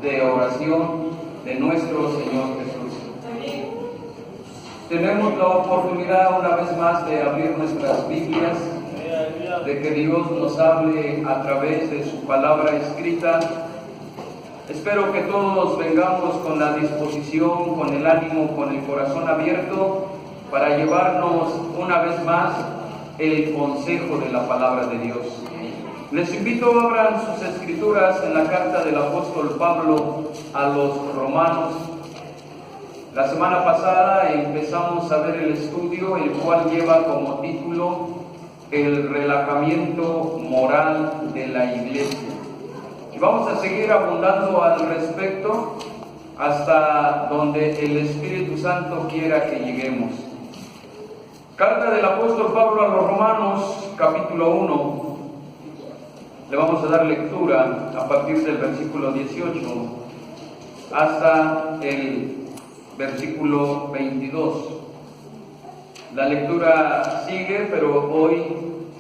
de oración de nuestro Señor Jesús. Tenemos la oportunidad una vez más de abrir nuestras Biblias, de que Dios nos hable a través de su palabra escrita. Espero que todos vengamos con la disposición, con el ánimo, con el corazón abierto para llevarnos una vez más el consejo de la palabra de Dios. Les invito a abran sus escrituras en la carta del apóstol Pablo a los romanos. La semana pasada empezamos a ver el estudio, el cual lleva como título el relajamiento moral de la iglesia. Y vamos a seguir abundando al respecto hasta donde el Espíritu Santo quiera que lleguemos. Carta del apóstol Pablo a los Romanos, capítulo 1. Le vamos a dar lectura a partir del versículo 18 hasta el versículo 22. La lectura sigue, pero hoy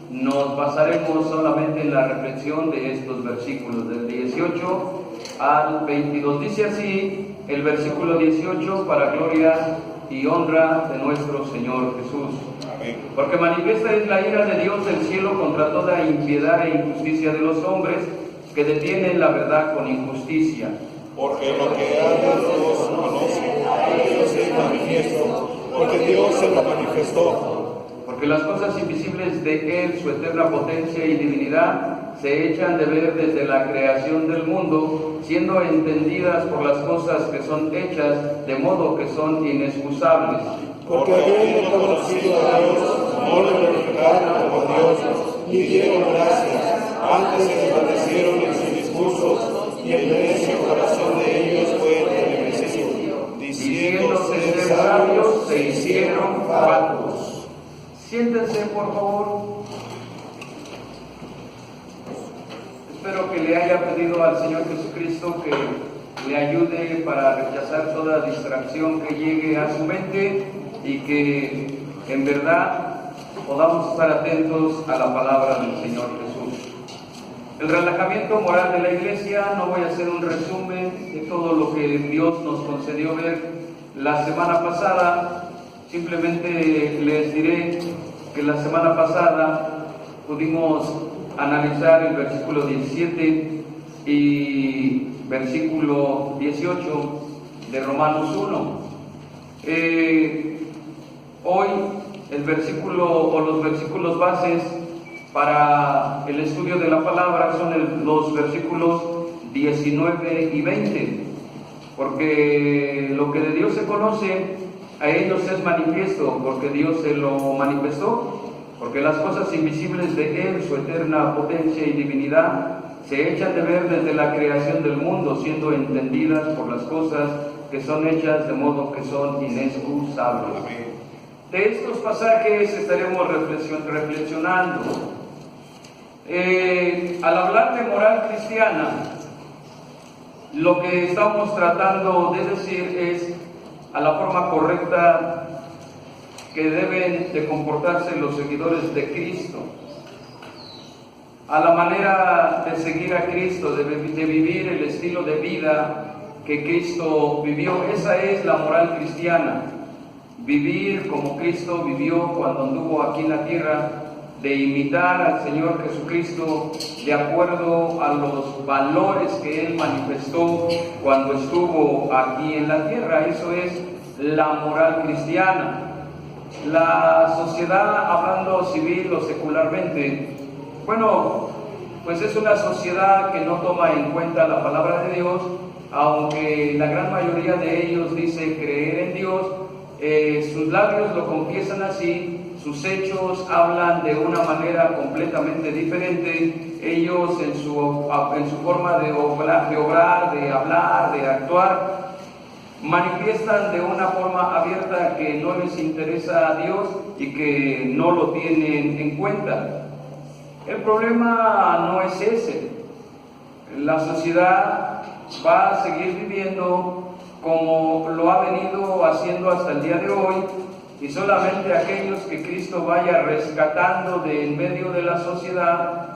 nos basaremos solamente en la reflexión de estos versículos, del 18 al 22. Dice así el versículo 18: para gloria y honra de nuestro Señor Jesús. Amén. Porque manifiesta es la ira de Dios del cielo contra toda impiedad e injusticia de los hombres, que detienen la verdad con injusticia. Porque lo que ha de Dios conoce, a Dios es manifiesto, porque Dios se lo manifestó. Porque las cosas invisibles de Él, su eterna potencia y divinidad, se echan de ver desde la creación del mundo, siendo entendidas por las cosas que son hechas, de modo que son inexcusables. Porque habiendo conocido a Dios, no lo glorificaron como Dios, ni dieron gracias, antes se desvanecieron en sus discursos, y el necio corazón de ellos fue entenebrecido. Diciendo ser sabios, se hicieron fatuos. Siéntense, por favor. Espero que le haya pedido al Señor Jesucristo que le ayude para rechazar toda distracción que llegue a su mente y que en verdad podamos estar atentos a la palabra del Señor Jesús. El relajamiento moral de la iglesia, no voy a hacer un resumen de todo lo que Dios nos concedió ver la semana pasada. Simplemente les diré que la semana pasada pudimos analizar el versículo 17 y versículo 18 de Romanos 1. Hoy el versículo o los versículos bases para el estudio de la palabra son los versículos 19 y 20, porque lo que de Dios se conoce, a ellos es manifiesto, porque Dios se lo manifestó, porque las cosas invisibles de Él, su eterna potencia y divinidad, se echan de ver desde la creación del mundo, siendo entendidas por las cosas que son hechas, de modo que son inexcusables. De estos pasajes estaremos reflexionando. Al hablar de moral cristiana, lo que estamos tratando de decir es a la forma correcta que deben de comportarse los seguidores de Cristo, a la manera de seguir a Cristo, de vivir el estilo de vida que Cristo vivió. Esa es la moral cristiana, vivir como Cristo vivió cuando anduvo aquí en la tierra, de imitar al Señor Jesucristo de acuerdo a los valores que Él manifestó cuando estuvo aquí en la tierra. Eso es la moral cristiana. La sociedad, hablando civil o secularmente, bueno, pues es una sociedad que no toma en cuenta la palabra de Dios, aunque la gran mayoría de ellos dice creer en Dios. Sus labios lo confiesan así, sus hechos hablan de una manera completamente diferente. Ellos en su forma de obrar, de hablar, de actuar, manifiestan de una forma abierta que no les interesa a Dios y que no lo tienen en cuenta. El problema no es ese. La sociedad va a seguir viviendo como lo ha venido haciendo hasta el día de hoy, y solamente aquellos que Cristo vaya rescatando de en medio de la sociedad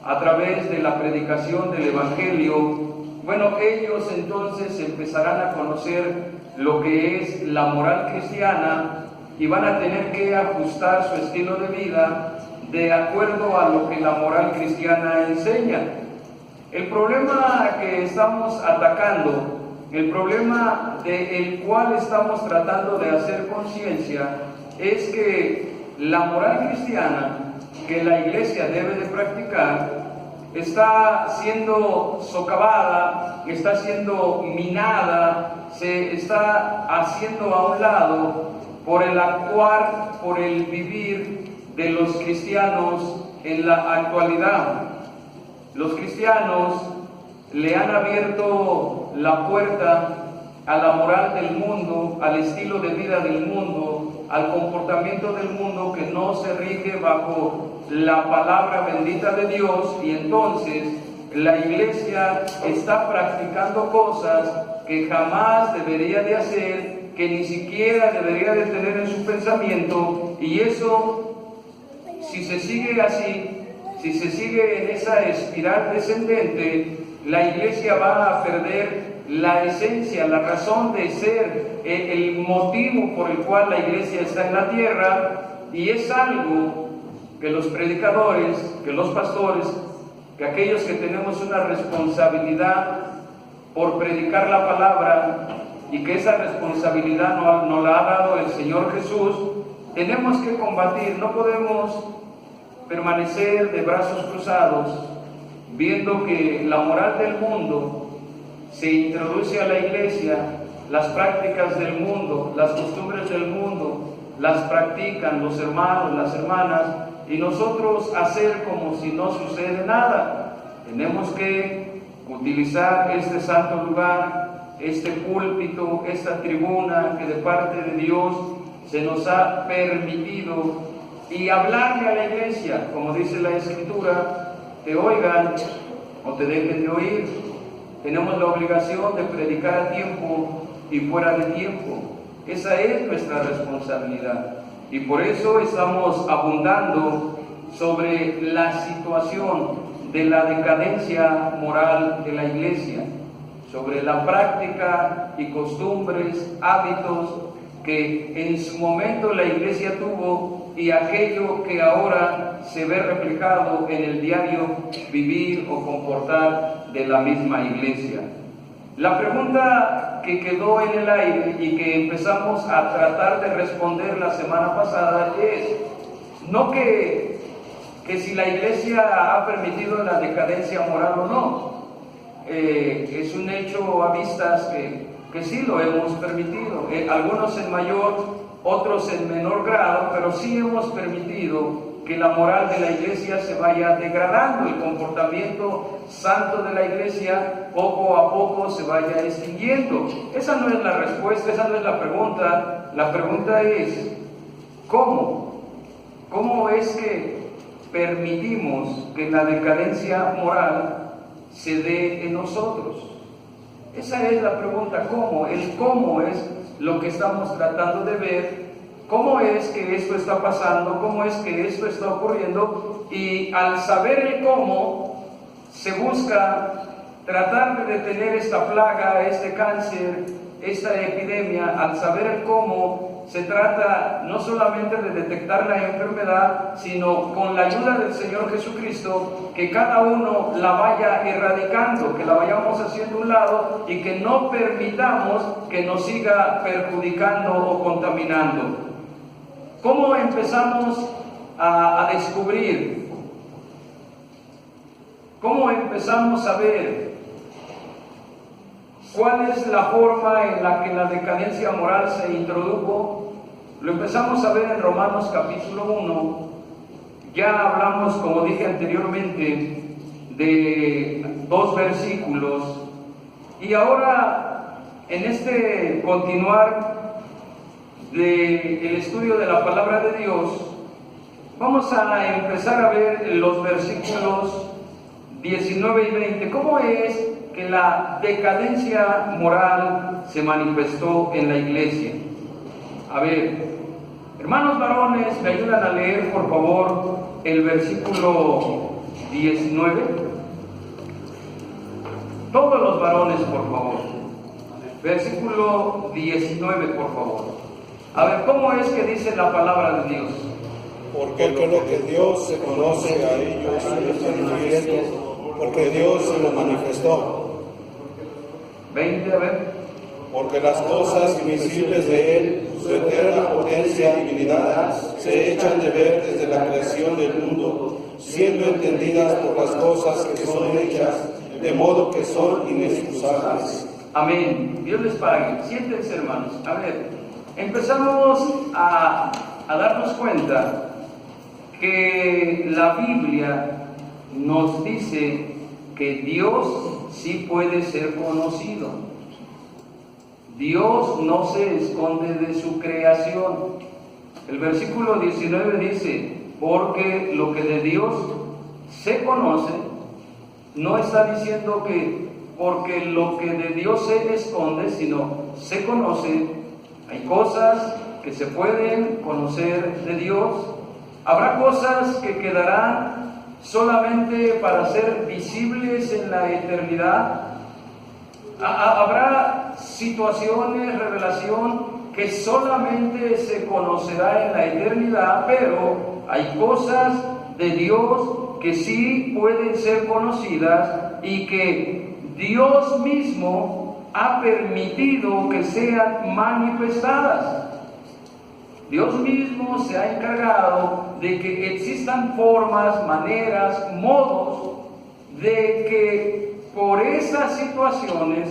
a través de la predicación del Evangelio bueno, ellos entonces empezarán a conocer lo que es la moral cristiana y van a tener que ajustar su estilo de vida de acuerdo a lo que la moral cristiana enseña. El problema que estamos atacando, el problema del cual estamos tratando de hacer conciencia, es que la moral cristiana que la iglesia debe de practicar está siendo socavada, está siendo minada, se está haciendo a un lado por el actuar, por el vivir de los cristianos en la actualidad. Los cristianos le han abierto la puerta a la moral del mundo, al estilo de vida del mundo, al comportamiento del mundo que no se rige bajo la palabra bendita de Dios, y entonces la iglesia está practicando cosas que jamás debería de hacer, que ni siquiera debería de tener en su pensamiento, y eso, si se sigue así, si se sigue en esa espiral descendente, la iglesia va a perder la esencia, la razón de ser, el motivo por el cual la iglesia está en la tierra, y es algo que los predicadores, que los pastores, que aquellos que tenemos una responsabilidad por predicar la palabra, y que esa responsabilidad nos la ha dado el Señor Jesús, tenemos que combatir. No podemos permanecer de brazos cruzados viendo que la moral del mundo se introduce a la iglesia, las prácticas del mundo, las costumbres del mundo, las practican los hermanos, las hermanas, y nosotros hacer como si no sucede nada. Tenemos que utilizar este santo lugar, este púlpito, esta tribuna que de parte de Dios se nos ha permitido, y hablarle a la iglesia, como dice la Escritura, te oigan o te dejen de oír. Tenemos la obligación de predicar a tiempo y fuera de tiempo. Esa es nuestra responsabilidad. Y por eso estamos abundando sobre la situación de la decadencia moral de la iglesia, sobre la práctica y costumbres, hábitos que en su momento la iglesia tuvo, y aquello que ahora se ve reflejado en el diario vivir o comportar de la misma iglesia. La pregunta que quedó en el aire y que empezamos a tratar de responder la semana pasada es, no que si la iglesia ha permitido la decadencia moral o no. Es un hecho a vistas que sí lo hemos permitido, algunos en mayor, otros en menor grado, pero sí hemos permitido que la moral de la iglesia se vaya degradando, el comportamiento santo de la iglesia poco a poco se vaya extinguiendo. Esa no es la respuesta, esa no es la pregunta. La pregunta es, ¿cómo? ¿Cómo es que permitimos que la decadencia moral se dé en nosotros? Esa es la pregunta, ¿cómo? El cómo es lo que estamos tratando de ver. ¿Cómo es que esto está pasando? ¿Cómo es que esto está ocurriendo? Y al saber el cómo, se busca tratar de detener esta plaga, este cáncer, esta epidemia. Al saber el cómo, se trata no solamente de detectar la enfermedad, sino con la ayuda del Señor Jesucristo, que cada uno la vaya erradicando, que la vayamos haciendo a un lado y que no permitamos que nos siga perjudicando o contaminando. ¿Cómo empezamos a descubrir? ¿Cómo empezamos a ver cuál es la forma en la que la decadencia moral se introdujo? Lo empezamos a ver en Romanos capítulo 1. Ya hablamos, como dije anteriormente, de 2 versículos. Y ahora, en este continuar del estudio de la palabra de Dios, vamos a empezar a ver los versículos 19 y 20. ¿Cómo es que la decadencia moral se manifestó en la iglesia? A ver, hermanos varones, ¿me ayudan a leer, por favor, el versículo 19? Todos los varones. varones, por favor. Versículo 19, por favor. A ver, ¿cómo es que dice la palabra de Dios? Porque lo que Dios se conoce a ellos es manifiesto, porque Dios se lo manifestó. 20, a ver. Porque las cosas invisibles de Él, su eterna potencia y divinidad, se echan de ver desde la creación del mundo, siendo entendidas por las cosas que son hechas, de modo que son inexcusables. Amén. Dios les pague. Siéntense, hermanos. A ver, empezamos a darnos cuenta que la Biblia nos dice que Dios sí puede ser conocido. Dios no se esconde de su creación. El versículo 19 dice, porque lo que de Dios se conoce, no está diciendo que porque lo que de Dios se esconde, sino se conoce. Hay cosas que se pueden conocer de Dios. Habrá cosas que quedarán solamente para ser visibles en la eternidad. Habrá situaciones, revelación que solamente se conocerá en la eternidad, pero hay cosas de Dios que sí pueden ser conocidas y que Dios mismo ha permitido que sean manifestadas. Dios mismo se ha encargado de que existan formas, maneras, modos de que por esas situaciones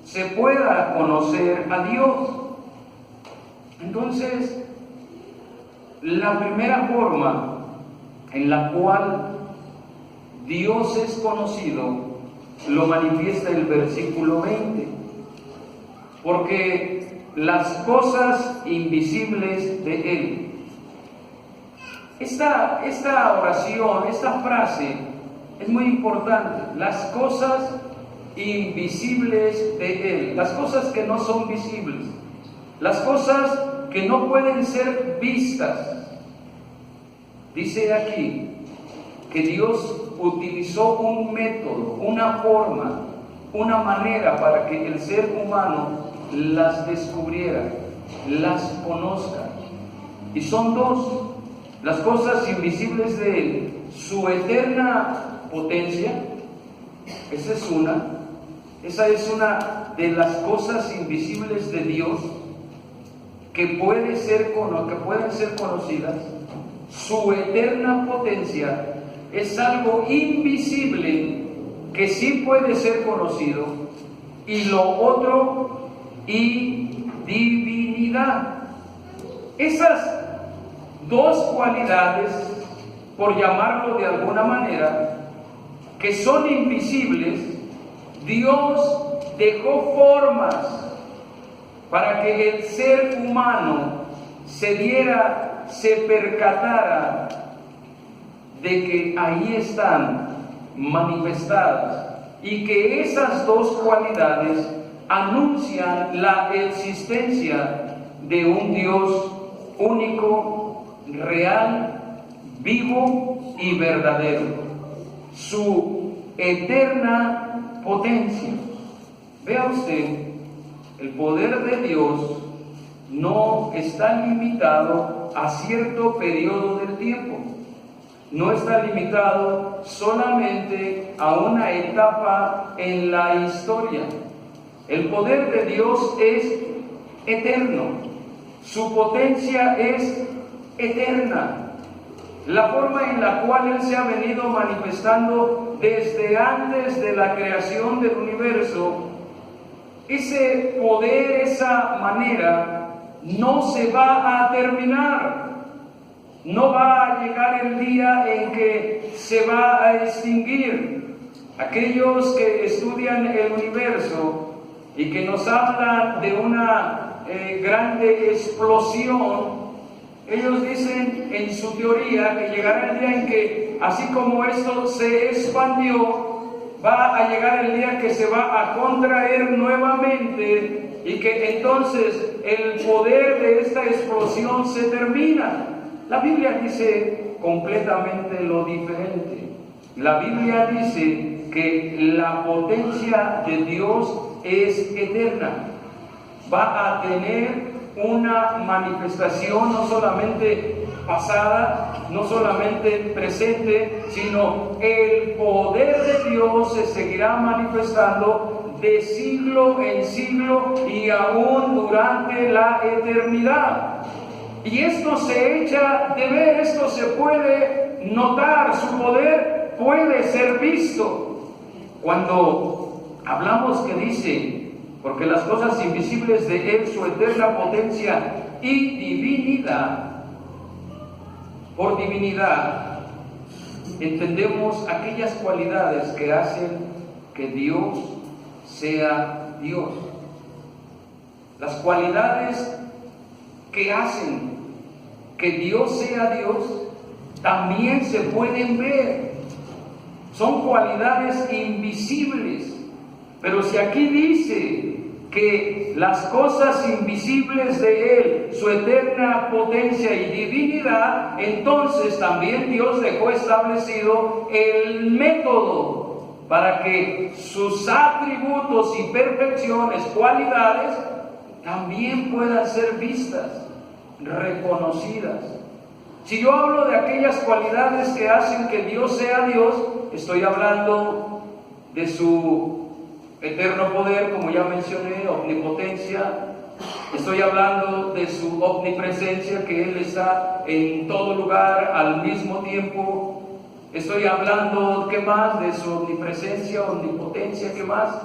se pueda conocer a Dios. Entonces, la primera forma en la cual Dios es conocido lo manifiesta el versículo 20, porque las cosas invisibles de Él. Esta oración, esta frase es muy importante. Las cosas invisibles de Él, las cosas que no son visibles, las cosas que no pueden ser vistas. Dice aquí que Dios utilizó un método, una forma, una manera para que el ser humano las descubriera, las conozca. Y son dos, las cosas invisibles de Él, su eterna potencia, esa es una de las cosas invisibles de Dios que pueden ser conocidas. Su eterna potencia es algo invisible que sí puede ser conocido, y lo otro, y divinidad. Esas dos cualidades, por llamarlo de alguna manera, que son invisibles, Dios dejó formas para que el ser humano se percatara de que ahí están manifestadas, y que esas dos cualidades anuncian la existencia de un Dios único, real, vivo y verdadero. Su eterna potencia. Vea usted, el poder de Dios no está limitado a cierto periodo del tiempo. No está limitado solamente a una etapa en la historia. El poder de Dios es eterno. Su potencia es eterna. La forma en la cual Él se ha venido manifestando desde antes de la creación del universo, ese poder, esa manera, no se va a terminar. No va a llegar el día en que se va a extinguir. Aquellos que estudian el universo y que nos hablan de una grande explosión, ellos dicen en su teoría que llegará el día en que, así como esto se expandió, va a llegar el día que se va a contraer nuevamente, y que entonces el poder de esta explosión se termina. La Biblia dice completamente lo diferente. La Biblia dice que la potencia de Dios es eterna. Va a tener una manifestación no solamente pasada, no solamente presente, sino el poder de Dios se seguirá manifestando de siglo en siglo y aún durante la eternidad. Y esto se echa de ver, esto se puede notar, su poder puede ser visto. Cuando hablamos que dice, porque las cosas invisibles de Él, su eterna potencia y divinidad, por divinidad entendemos aquellas cualidades que hacen que Dios sea Dios. Las cualidades que hacen que Dios sea Dios también se pueden ver. Son cualidades invisibles. Pero si aquí dice que las cosas invisibles de Él, su eterna potencia y divinidad, entonces también Dios dejó establecido el método para que sus atributos y perfecciones, cualidades, también puedan ser vistas, reconocidas. Si yo hablo de aquellas cualidades que hacen que Dios sea Dios, estoy hablando de su eterno poder, como ya mencioné, omnipotencia. Estoy hablando de su omnipresencia, que Él está en todo lugar al mismo tiempo. Estoy hablando, ¿qué más? De su omnipresencia, omnipotencia, ¿qué más?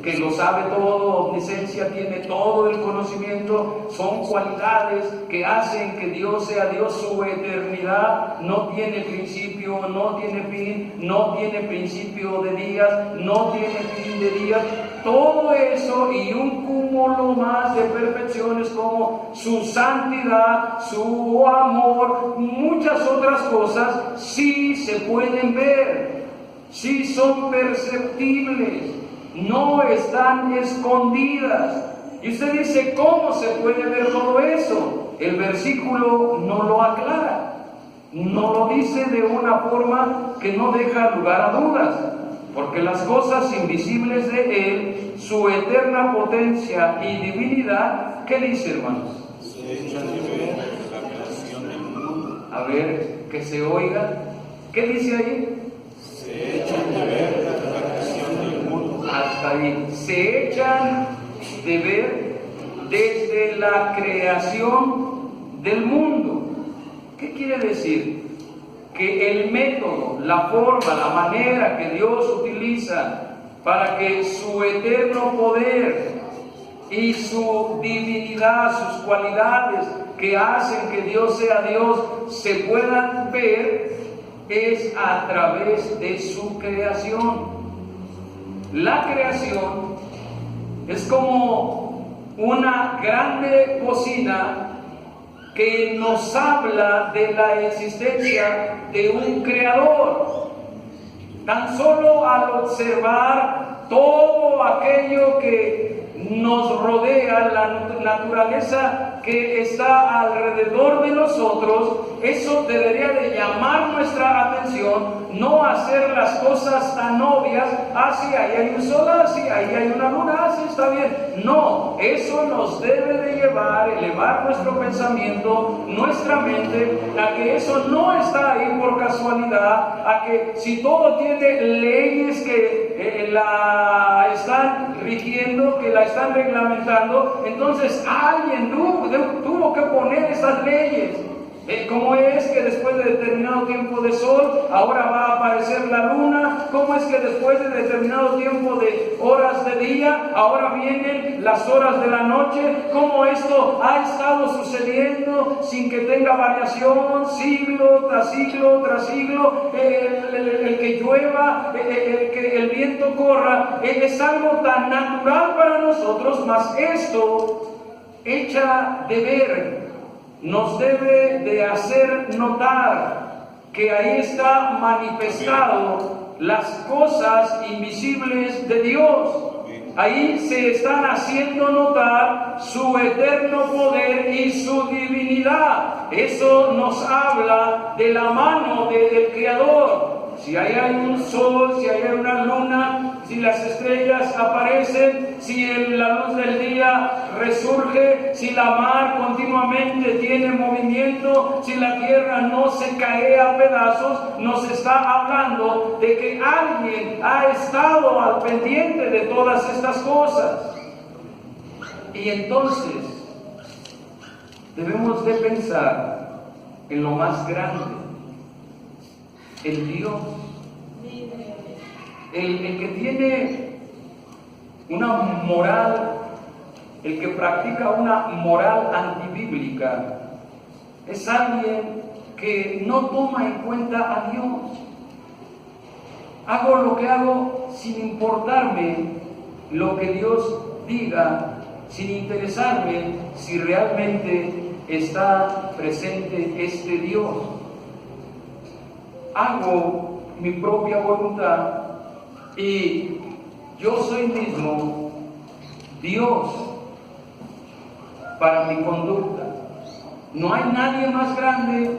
Que lo sabe todo, omnisciencia, tiene todo el conocimiento. Son cualidades que hacen que Dios sea Dios. Su eternidad no tiene principio, no tiene fin, no tiene principio de días, no tiene fin de días. Todo eso y un cúmulo más de perfecciones como su santidad, su amor, muchas otras cosas, sí se pueden ver, sí son perceptibles. No están escondidas. Y usted dice, ¿cómo se puede ver todo eso? El versículo no lo aclara, no lo dice de una forma que no deja lugar a dudas, porque las cosas invisibles de Él, su eterna potencia y divinidad, ¿qué dice, hermanos? Se echan de ver la creación del mundo. A ver, que se oiga. ¿Qué dice ahí? Se echan de ver la creación del mundo. Hasta ahí. Se echan de ver desde la creación del mundo. ¿Qué quiere decir? Que el método, la forma, la manera que Dios utiliza para que su eterno poder y su divinidad, sus cualidades que hacen que Dios sea Dios, se puedan ver, es a través de su creación. La creación es como una grande cocina que nos habla de la existencia de un creador. Tan solo al observar todo aquello que nos rodea, la naturaleza que está alrededor de nosotros, eso debería de llamar nuestra atención, no hacer las cosas tan obvias, sí, ahí hay un sol, sí, ahí hay una luna, sí, está bien. No, eso nos debe de llevar, elevar nuestro pensamiento, nuestra mente, a que eso no está ahí por casualidad, a que si todo tiene leyes que la están rigiendo, que la están reglamentando, entonces alguien tuvo que poner esas leyes. ¿Cómo es que después de determinado tiempo de sol ahora va a aparecer la luna? ¿Cómo es que después de determinado tiempo de horas de día ahora vienen las horas de la noche? ¿Cómo esto ha estado sucediendo sin que tenga variación siglo tras siglo tras siglo? El que llueva, que el viento corra, es algo tan natural para nosotros, mas esto echa de ver, nos debe de hacer notar que ahí está manifestado las cosas invisibles de Dios. Ahí se están haciendo notar su eterno poder y su divinidad. Eso nos habla de la mano del Creador. si hay un sol, si hay una luna, si las estrellas aparecen, si la luz del día resurge, si la mar continuamente tiene movimiento, si la tierra no se cae a pedazos, nos está hablando de que alguien ha estado al pendiente de todas estas cosas. Y entonces debemos de pensar en lo más grande, el Dios, el que tiene una moral, el que practica una moral antibíblica, es alguien que no toma en cuenta a Dios. Hago lo que hago sin importarme lo que Dios diga, sin interesarme si realmente está presente este Dios. Hago mi propia voluntad y yo soy mismo Dios para mi conducta. No hay nadie más grande,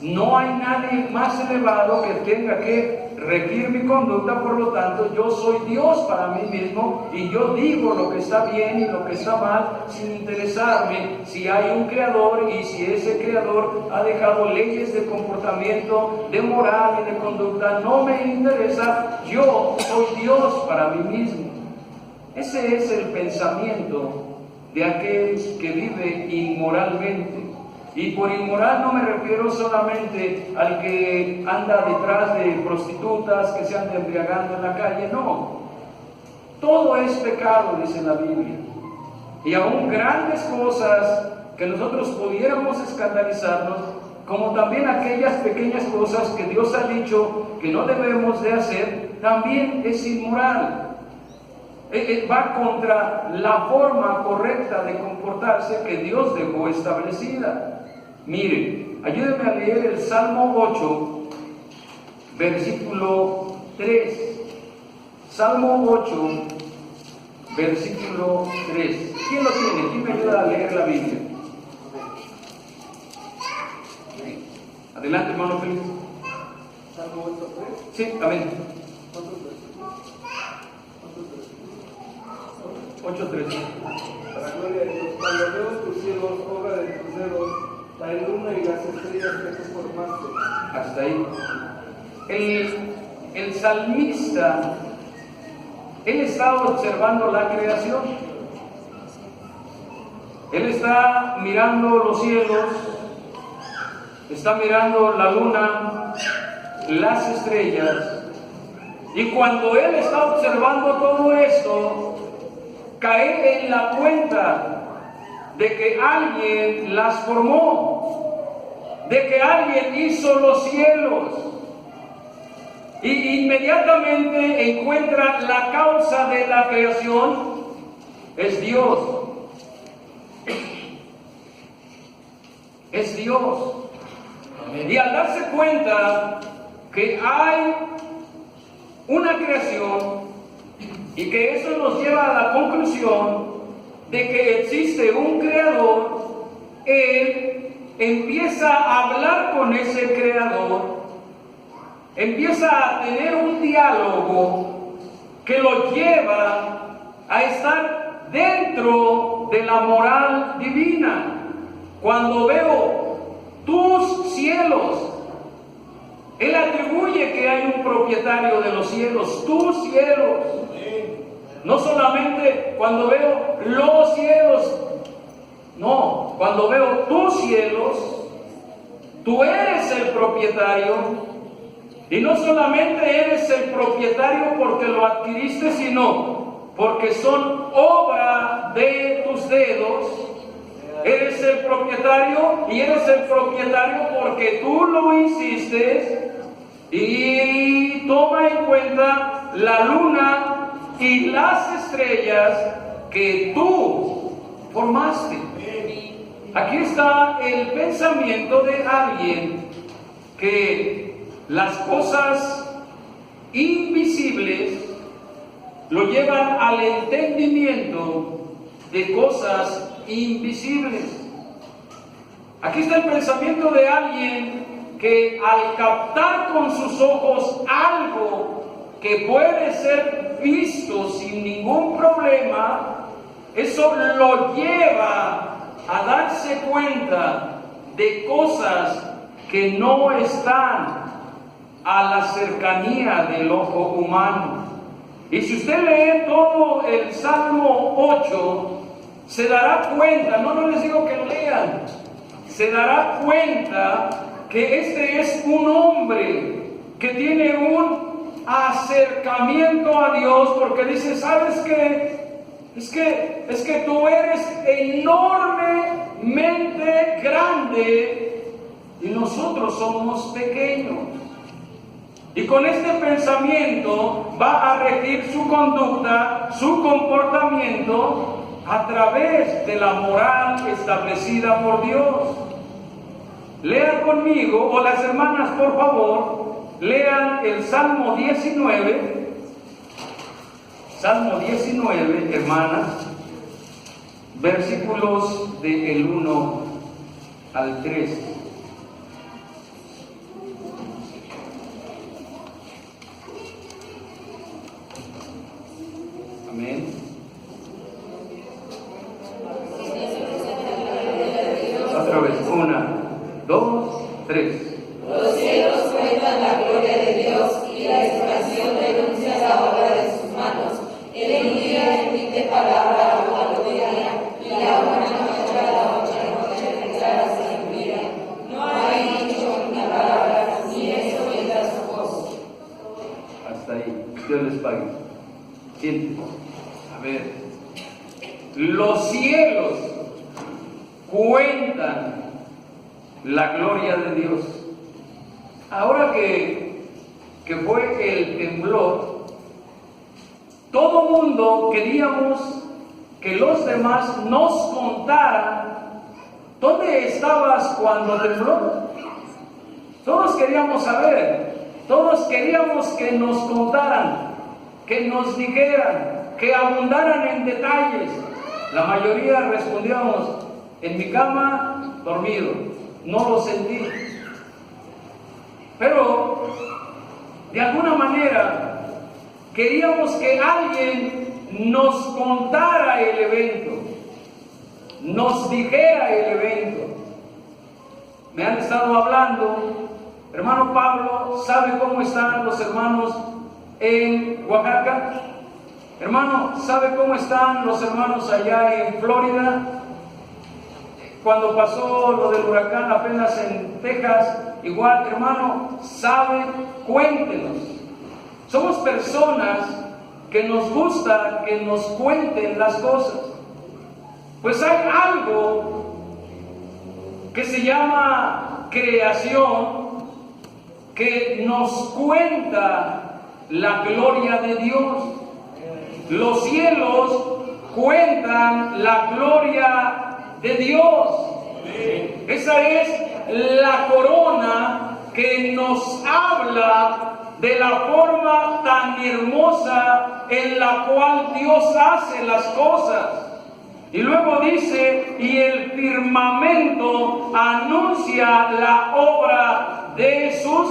no hay nadie más elevado que tenga que regir mi conducta. Por lo tanto, yo soy Dios para mí mismo y yo digo lo que está bien y lo que está mal sin interesarme si hay un creador y si ese creador ha dejado leyes de comportamiento, de moral y de conducta. No me interesa, yo soy Dios para mí mismo. Ese es el pensamiento de aquel que vive inmoralmente. Y por inmoral no me refiero solamente al que anda detrás de prostitutas que se andan embriagando en la calle, no. Todo es pecado, dice la Biblia. Y aún grandes cosas que nosotros pudiéramos escandalizarnos, como también aquellas pequeñas cosas que Dios ha dicho que no debemos de hacer, también es inmoral. Va contra la forma correcta de comportarse que Dios dejó establecida. Mire, ayúdenme a leer el Salmo 8, versículo 3. Salmo 8, versículo 3. ¿Quién lo tiene? ¿Quién me ayuda a leer la Biblia? Adelante, hermano Feliz. Salmo 8, 3. Sí, amén. 8:3. Para gloria de Dios, cuando veo tus cielos, obra de tus dedos, la luna y las estrellas que tú formaste. Hasta ahí. El salmista, él está observando la creación. Él está mirando los cielos, está mirando la luna, las estrellas. Y cuando él está observando todo esto, cae en la cuenta de que alguien las formó, de que alguien hizo los cielos, y inmediatamente encuentra la causa de la creación, es Dios. Es Dios. Y al darse cuenta que hay una creación, y que eso nos lleva a la conclusión de que existe un creador, él empieza a hablar con ese creador, empieza a tener un diálogo que lo lleva a estar dentro de la moral divina. Cuando veo tus cielos, él atribuye que hay un propietario de los cielos, tus cielos. No solamente cuando veo los cielos, no, cuando veo tus cielos, tú eres el propietario. Y no solamente eres el propietario porque lo adquiriste, sino porque son obra de tus dedos. Eres el propietario y eres el propietario porque tú lo hiciste. Y toma en cuenta la luna y las estrellas que tú formaste. Aquí está el pensamiento de alguien que las cosas invisibles lo llevan al entendimiento de cosas invisibles. Aquí está el pensamiento de alguien que al captar con sus ojos algo que puede ser visto sin ningún problema, eso lo lleva a darse cuenta de cosas que no están a la cercanía del ojo humano. Y si usted lee todo el Salmo 8, se dará cuenta, no les digo que lo lean, se dará cuenta que este es un hombre que tiene un acercamiento a Dios, porque dice, ¿sabes qué? Es que tú eres enormemente grande y nosotros somos pequeños. Y con este pensamiento va a regir su conducta, su comportamiento a través de la moral establecida por Dios. Lean conmigo, o las hermanas por favor, lean el Salmo 19. Salmo 19, hermanas, versículos del 1 al 3. Amén. Otra vez, 1, 2, 3. Los cielos cuentan la gloria de Dios y la expansión denuncia la obra de sus manos. El día emite palabra a la gloria y la buena noche a la noche declara sabiduría. No hay dicho ni palabra, ni eso vendrá su voz. Hasta ahí. Dios les pague. Siéntense. A ver. Los cielos cuentan la gloria de Dios. Ahora que fue el temblor, todo mundo queríamos que los demás nos contaran dónde estabas cuando tembló. Todos queríamos saber, todos queríamos que nos contaran, que nos dijeran, que abundaran en detalles. La mayoría respondíamos, en mi cama, dormido, no lo sentí. Pero, de alguna manera, queríamos que alguien nos contara el evento, nos dijera el evento. Me han estado hablando, hermano Pablo, ¿sabe cómo están los hermanos en Oaxaca? Hermano, ¿sabe cómo están los hermanos allá en Florida? Cuando pasó lo del huracán apenas en Texas, igual, hermano, ¿sabe? Cuéntenos. Somos personas que nos gusta que nos cuenten las cosas. Pues hay algo que se llama creación, que nos cuenta la gloria de Dios. Los cielos cuentan la gloria de Dios. Esa es la corona que nos habla de la forma tan hermosa en la cual Dios hace las cosas. Y luego dice, y el firmamento anuncia la obra de sus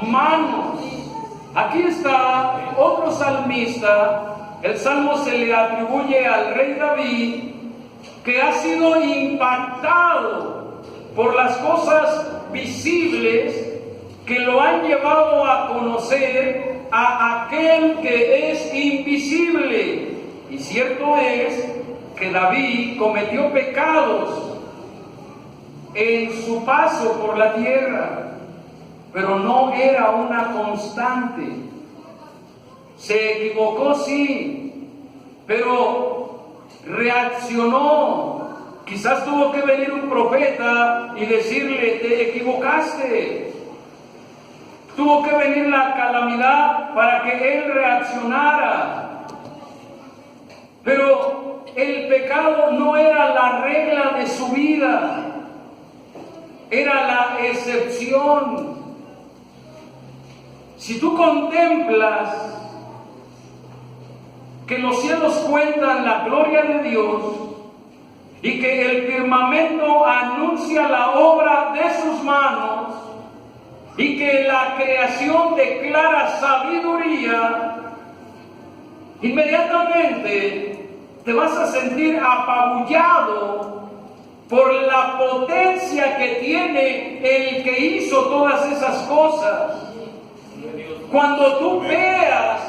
manos. Aquí está otro salmista. El salmo se le atribuye al rey David, que ha sido impactado por las cosas visibles que lo han llevado a conocer a aquel que es invisible. Y cierto es que David cometió pecados en su paso por la tierra, pero no era una constante. Se equivocó, sí, pero reaccionó. Quizás tuvo que venir un profeta y decirle, te equivocaste. Tuvo que venir la calamidad para que él reaccionara. Pero el pecado no era la regla de su vida, era la excepción. Si tú contemplas que los cielos cuentan la gloria de Dios y que el firmamento anuncia la obra de sus manos, y que la creación declara sabiduría, inmediatamente te vas a sentir apabullado por la potencia que tiene el que hizo todas esas cosas. Cuando tú veas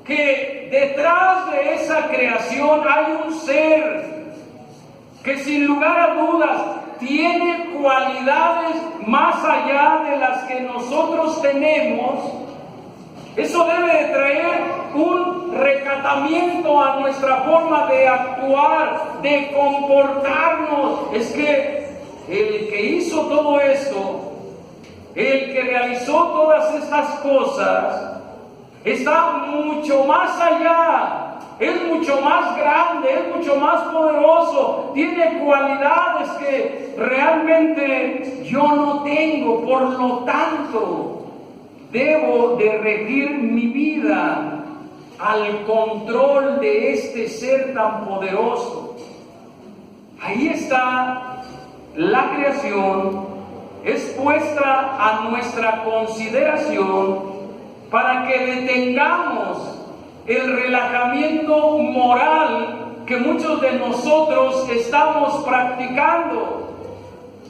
que detrás de esa creación hay un ser que sin lugar a dudas tiene cualidades más allá de las que nosotros tenemos, eso debe de traer un recatamiento a nuestra forma de actuar, de comportarnos. Es que el que hizo todo esto, el que realizó todas estas cosas, está mucho más allá, es mucho más grande, es mucho más poderoso, tiene cualidades que realmente yo no tengo. Por lo tanto, debo de regir mi vida al control de este ser tan poderoso. Ahí está la creación expuesta a nuestra consideración para que detengamos el relajamiento moral que muchos de nosotros estamos practicando.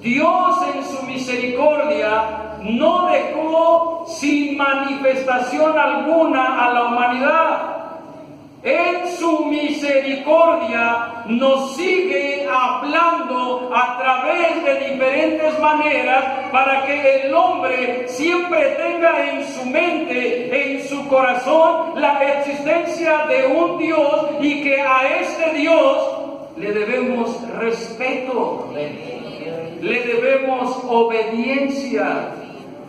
Dios en su misericordia no dejó sin manifestación alguna a la humanidad. En su misericordia nos sigue hablando a través de diferentes maneras para que el hombre siempre tenga en su mente, en su corazón, la existencia de un Dios, y que a este Dios le debemos respeto, le debemos obediencia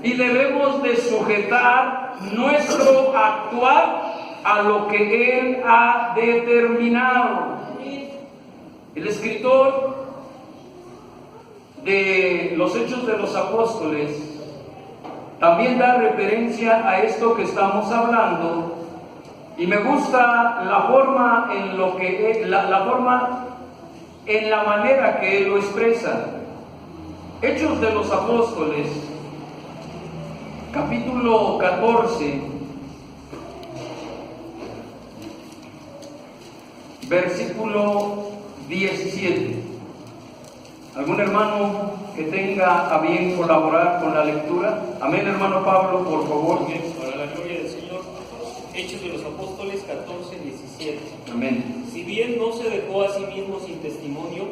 y debemos de sujetar nuestro actuar a lo que Él ha determinado. El escritor de los Hechos de los Apóstoles también da referencia a esto que estamos hablando, y me gusta la forma en lo que en la manera que él lo expresa. Hechos de los Apóstoles, capítulo 14, versículo 17. ¿Algún hermano que tenga a bien colaborar con la lectura? Amén, hermano Pablo, por favor. Para la gloria del Señor. Hechos de los Apóstoles 14, 17. Amén. Si bien no se dejó a sí mismo sin testimonio,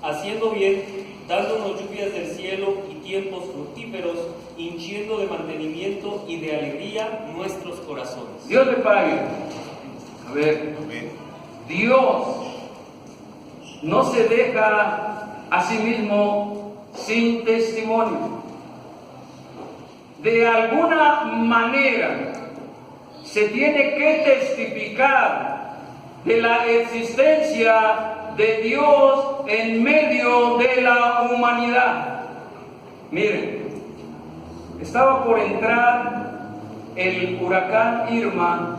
haciendo bien, dándonos lluvias del cielo y tiempos fructíferos, hinchiendo de mantenimiento y de alegría nuestros corazones. Dios le pague. A ver, Dios no se deja a sí mismo sin testimonio. De alguna manera se tiene que testificar de la existencia de Dios en medio de la humanidad. Miren, estaba por entrar el huracán Irma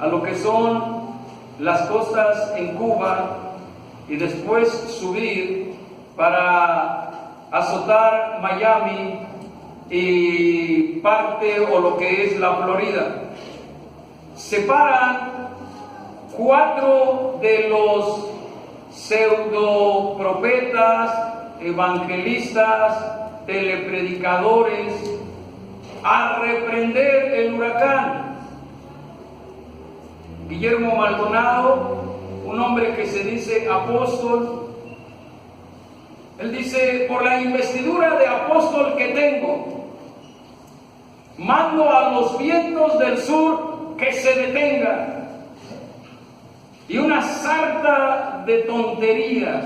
a lo que son las costas en Cuba y después subir para azotar Miami y parte o lo que es la Florida. Separan 4 de los pseudo profetas, evangelistas, telepredicadores a reprender el huracán. Guillermo Maldonado, un hombre que se dice apóstol, él dice: por la investidura de apóstol que tengo, mando a los vientos del sur que se detengan. Y una sarta de tonterías,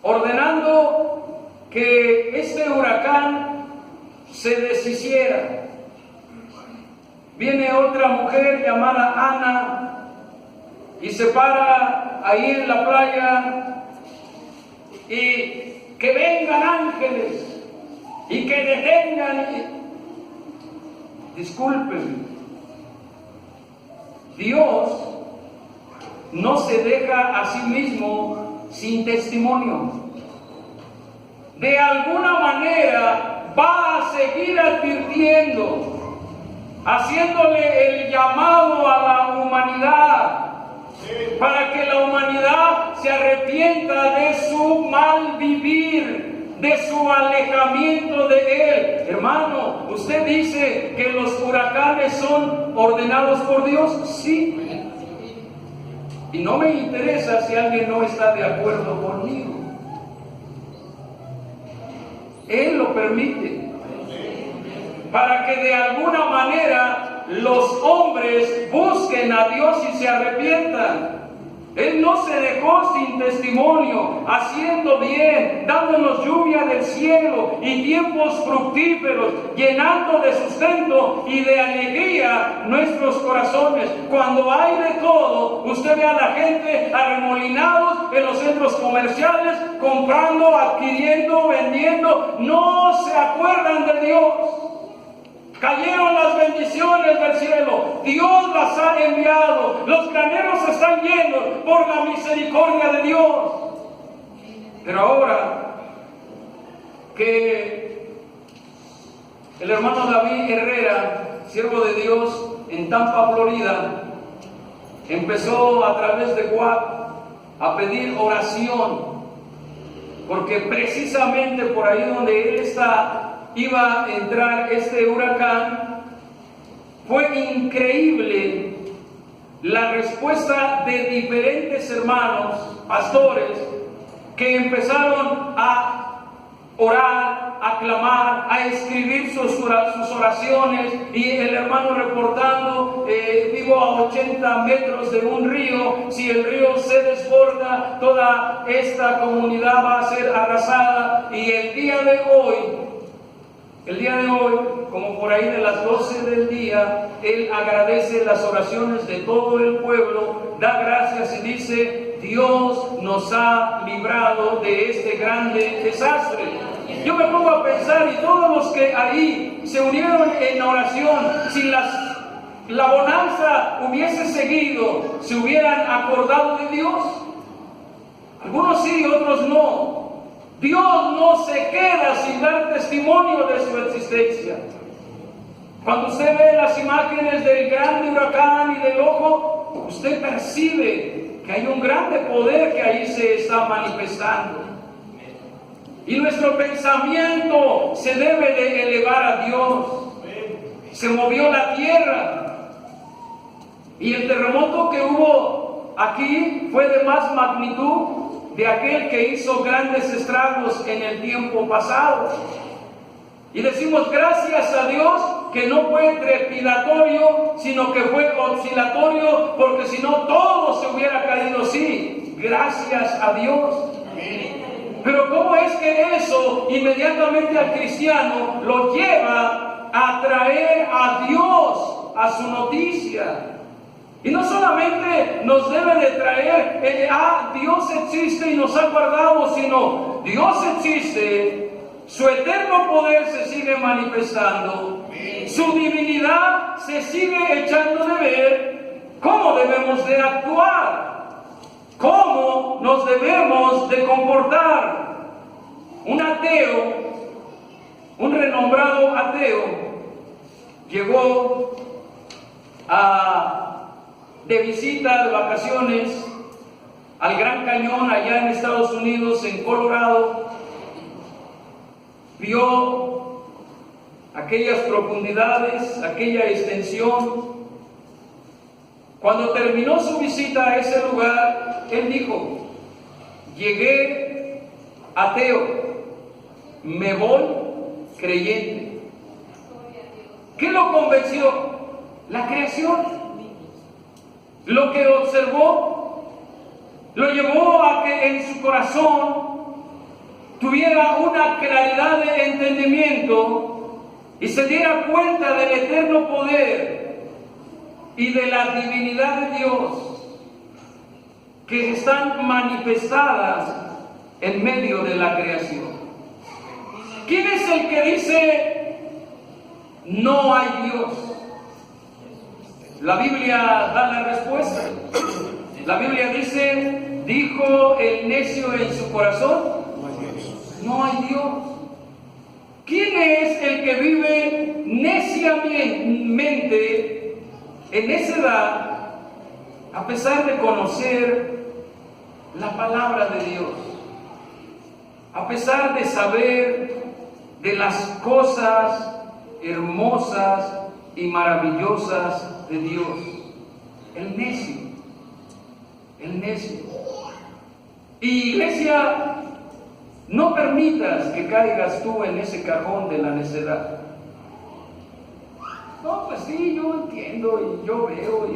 ordenando que este huracán se deshiciera. Viene otra mujer llamada Ana y se para ahí en la playa y que vengan ángeles y que detengan. Disculpen, Dios no se deja a sí mismo sin testimonio. De alguna manera va a seguir advirtiendo, haciéndole el llamado a la humanidad, para que la humanidad se arrepienta de su mal vivir, de su alejamiento de Él. Hermano, ¿usted dice que los huracanes son ordenados por Dios? Sí. Y no me interesa si alguien no está de acuerdo conmigo. Él lo permite para que de alguna manera los hombres busquen a Dios y se arrepientan. Él no se dejó sin testimonio, haciendo bien, dándonos lluvia del cielo y tiempos fructíferos, llenando de sustento y de alegría nuestros corazones. Cuando hay de todo, usted ve a la gente arremolinados en los centros comerciales, comprando, adquiriendo, vendiendo, no se acuerdan de Dios. Cayeron las bendiciones del cielo, Dios las ha enviado, los graneros están llenos por la misericordia de Dios. Pero ahora que el hermano David Herrera, siervo de Dios en Tampa, Florida, empezó a través de WhatsApp a pedir oración, porque precisamente por ahí donde él está, iba a entrar este huracán. Fue increíble la respuesta de diferentes hermanos, pastores, que empezaron a orar, a clamar, a escribir sus oraciones, y el hermano reportando, vivo a 80 metros de un río, si el río se desborda, toda esta comunidad va a ser arrasada. Y el día de hoy, como por ahí de las 12 del día, él agradece las oraciones de todo el pueblo, da gracias y dice: Dios nos ha librado de este grande desastre. Yo me pongo a pensar, y todos los que ahí se unieron en oración, si la bonanza hubiese seguido, ¿se hubieran acordado de Dios? Algunos sí, otros no. Dios no se queda sin dar testimonio de su existencia. Cuando usted ve las imágenes del grande huracán y del ojo, usted percibe que hay un grande poder que ahí se está manifestando. Y nuestro pensamiento se debe de elevar a Dios. Se movió la tierra, y el terremoto que hubo aquí fue de más magnitud de aquel que hizo grandes estragos en el tiempo pasado. Y decimos gracias a Dios que no fue trepidatorio, sino que fue oscilatorio, porque si no todo se hubiera caído. Sí, gracias a Dios. Pero ¿cómo es que eso inmediatamente al cristiano lo lleva a traer a Dios a su noticia? Y no solamente nos debe de traer, Dios existe y nos ha guardado, sino Dios existe, su eterno poder se sigue manifestando, su divinidad se sigue echando de ver. ¿Cómo debemos de actuar? ¿Cómo nos debemos de comportar? Un ateo, un renombrado ateo, llegó de visita, de vacaciones, al Gran Cañón allá en Estados Unidos, en Colorado. Vio aquellas profundidades, aquella extensión. Cuando terminó su visita a ese lugar, él dijo: llegué ateo, me voy creyente. ¿Qué lo convenció? La creación. Lo que observó lo llevó a que en su corazón tuviera una claridad de entendimiento y se diera cuenta del eterno poder y de la divinidad de Dios que están manifestadas en medio de la creación. ¿Quién es el que dice no hay Dios? La Biblia da la respuesta. La Biblia dice: dijo el necio en su corazón, no hay Dios. ¿Quién es el que vive neciamente en necedad a pesar de conocer la palabra de Dios? A pesar de saber de las cosas hermosas y maravillosas de Dios. El necio. Y iglesia, no permitas que caigas tú en ese cajón de la necedad. No, pues sí, yo entiendo y yo veo,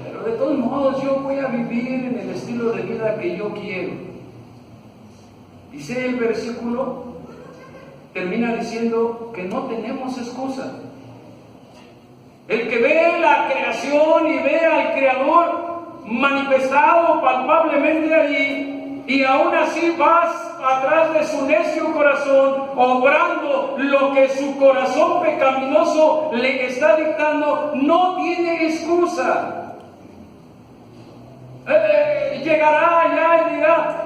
pero de todos modos yo voy a vivir en el estilo de vida que yo quiero. Dice el versículo, termina diciendo que no tenemos excusa. El que ve la creación y ve al Creador manifestado palpablemente allí, y aún así vas atrás de su necio corazón, obrando lo que su corazón pecaminoso le está dictando, no tiene excusa. Llegará allá y dirá,